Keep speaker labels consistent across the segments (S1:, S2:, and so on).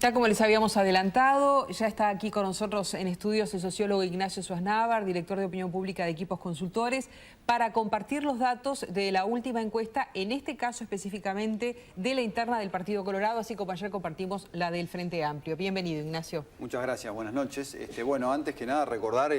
S1: Tal como les habíamos adelantado, ya está aquí con nosotros en estudios el sociólogo Ignacio Suaznavar, director de opinión pública de Equipos Consultores, para compartir los datos de la última encuesta, en este caso específicamente de la interna del Partido Colorado, así como ayer compartimos la del Frente Amplio. Bienvenido, Ignacio.
S2: Muchas gracias, buenas noches. Bueno, antes que nada recordar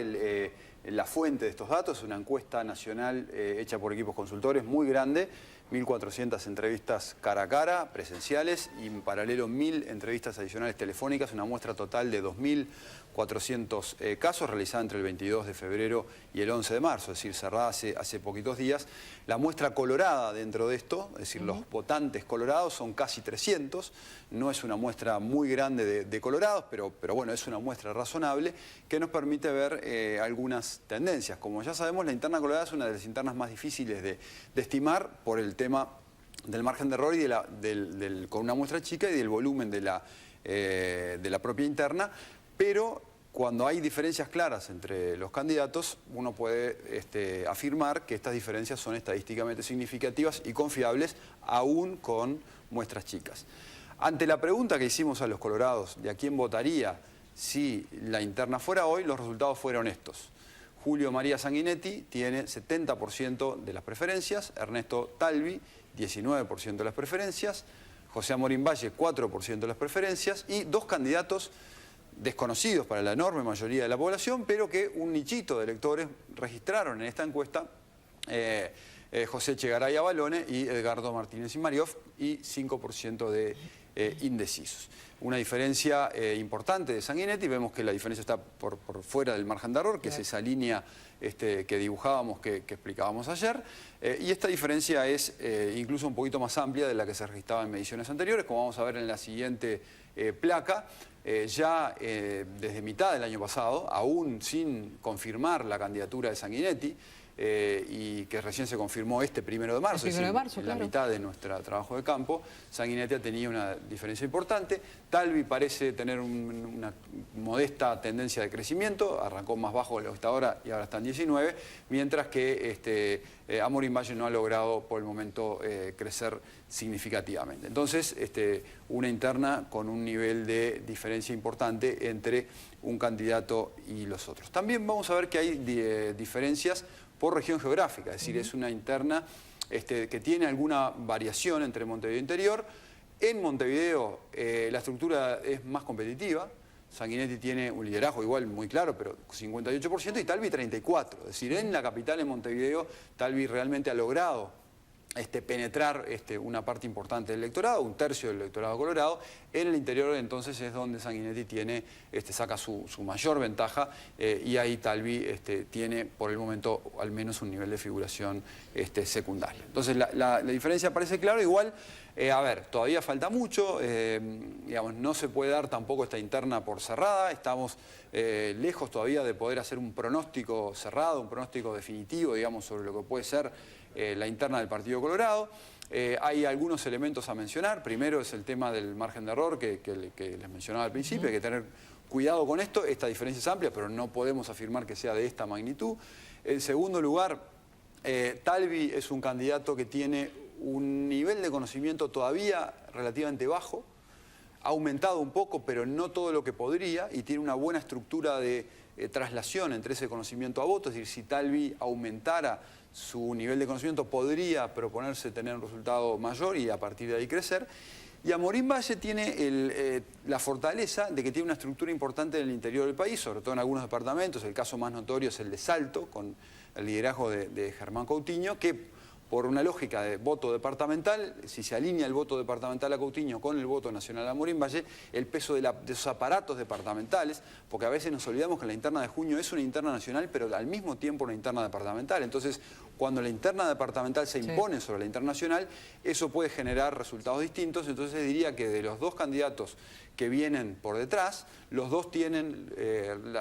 S2: la fuente de estos datos, una encuesta nacional hecha por Equipos Consultores muy grande, 1.400 entrevistas cara a cara, presenciales, y en paralelo 1.000 entrevistas adicionales telefónicas, una muestra total de 2.400 casos realizada entre el 22 de febrero y el 11 de marzo, es decir, cerrada hace poquitos días. La muestra colorada dentro de esto, es decir, los votantes colorados son casi 300, no es una muestra muy grande de colorados, pero bueno, es una muestra razonable que nos permite ver algunas tendencias. Como ya sabemos, la interna colorada es una de las internas más difíciles de estimar por el tema del margen de error y con una muestra chica y del volumen de la propia interna, pero cuando hay diferencias claras entre los candidatos, uno puede afirmar que estas diferencias son estadísticamente significativas y confiables, aún con muestras chicas. Ante la pregunta que hicimos a los colorados de a quién votaría si la interna fuera hoy, los resultados fueron estos. Julio María Sanguinetti tiene 70% de las preferencias, Ernesto Talvi 19% de las preferencias, José Amorín Valle 4% de las preferencias y dos candidatos desconocidos para la enorme mayoría de la población, pero que un nichito de electores registraron en esta encuesta, José Chegaray Avalone y Edgardo Martínez Imarioff, y 5% de indecisos. Una diferencia importante de Sanguinetti, vemos que la diferencia está por fuera del margen de error, que es esa línea que dibujábamos, que explicábamos ayer, y esta diferencia es incluso un poquito más amplia de la que se registraba en mediciones anteriores, como vamos a ver en la siguiente placa. Ya desde mitad del año pasado, aún sin confirmar la candidatura de Sanguinetti, y que recién se confirmó este 1 de marzo, es decir, la mitad de nuestro trabajo de campo, Sanguinetti ha tenido una diferencia importante. Talvi parece tener una modesta tendencia de crecimiento, arrancó más bajo de lo que está ahora y ahora está en 19, mientras que Amorín Valle no ha logrado por el momento crecer significativamente. Entonces, una interna con un nivel de diferencia importante entre un candidato y los otros. También vamos a ver que hay diferencias por región geográfica, es decir, es una interna que tiene alguna variación entre Montevideo e Interior. En Montevideo la estructura es más competitiva, Sanguinetti tiene un liderazgo igual muy claro, pero 58%, y Talvi 34%. Es decir, en la capital, en Montevideo, Talvi realmente ha logrado penetrar una parte importante del electorado, un tercio del electorado colorado. En el interior entonces es donde Sanguinetti saca su mayor ventaja, y ahí Talvi tiene por el momento al menos un nivel de figuración secundario. Entonces la diferencia parece clara. Igual, a ver, todavía falta mucho, digamos, no se puede dar tampoco esta interna por cerrada, estamos lejos todavía de poder hacer un pronóstico cerrado, un pronóstico definitivo, digamos, sobre lo que puede ser la interna del Partido Colorado. Hay algunos elementos a mencionar. Primero es el tema del margen de error que les mencionaba al principio. Hay que tener cuidado con esto. Esta diferencia es amplia, pero no podemos afirmar que sea de esta magnitud. En segundo lugar, Talvi es un candidato que tiene un nivel de conocimiento todavía relativamente bajo. Ha aumentado un poco, pero no todo lo que podría, y tiene una buena estructura de traslación entre ese conocimiento a voto. Es decir, si Talvi aumentara su nivel de conocimiento, podría proponerse tener un resultado mayor y a partir de ahí crecer. Y Amorín Valle tiene la fortaleza de que tiene una estructura importante en el interior del país, sobre todo en algunos departamentos. El caso más notorio es el de Salto, con el liderazgo de Germán Coutinho, que por una lógica de voto departamental, si se alinea el voto departamental a Coutinho con el voto nacional a Amorín Valle, el peso de esos aparatos departamentales, porque a veces nos olvidamos que la interna de junio es una interna nacional, pero al mismo tiempo una interna departamental. Entonces, cuando la interna departamental se impone sobre la interna nacional, eso puede generar resultados distintos. Entonces diría que de los dos candidatos que vienen por detrás, los dos tienen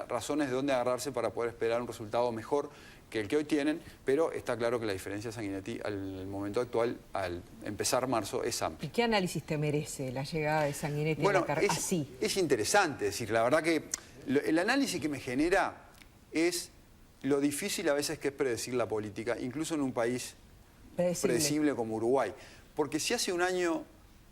S2: razones de dónde agarrarse para poder esperar un resultado mejor que el que hoy tienen, pero está claro que la diferencia de Sanguinetti al momento actual, al empezar marzo, es amplia.
S1: ¿Y qué análisis te merece la llegada de Sanguinetti a la carrera así?
S2: Es interesante, es decir, la verdad que el análisis que me genera es lo difícil a veces que es predecir la política, incluso en un país predecible como Uruguay. Porque si hace un año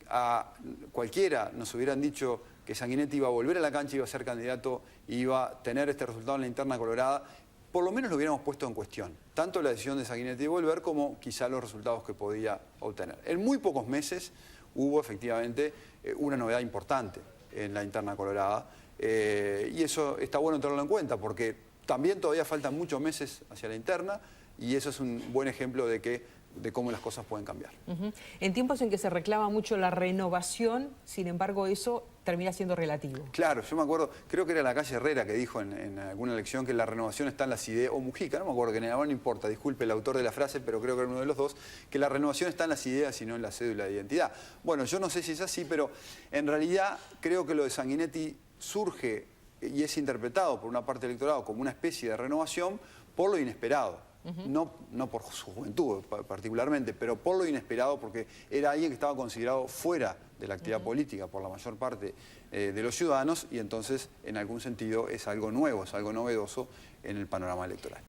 S2: a cualquiera nos hubieran dicho que que Sanguinetti iba a volver a la cancha, iba a ser candidato, iba a tener este resultado en la interna colorada, por lo menos lo hubiéramos puesto en cuestión. Tanto la decisión de Sanguinetti de volver como quizá los resultados que podía obtener. En muy pocos meses hubo efectivamente una novedad importante en la interna colorada y eso está bueno tenerlo en cuenta porque también todavía faltan muchos meses hacia la interna y eso es un buen ejemplo de cómo las cosas pueden cambiar.
S1: En tiempos en que se reclama mucho la renovación, sin embargo, eso termina siendo relativo.
S2: Claro, yo me acuerdo, creo que era la calle Herrera que dijo en alguna elección que la renovación está en las ideas, o Mujica, no me acuerdo, que no importa, disculpe el autor de la frase, pero creo que era uno de los dos, que la renovación está en las ideas y no en la cédula de identidad. Bueno, yo no sé si es así, pero en realidad creo que lo de Sanguinetti surge y es interpretado por una parte del electorado como una especie de renovación por lo inesperado. No por su juventud particularmente, pero por lo inesperado, porque era alguien que estaba considerado fuera de la actividad política por la mayor parte de los ciudadanos y entonces en algún sentido es algo nuevo, es algo novedoso en el panorama electoral.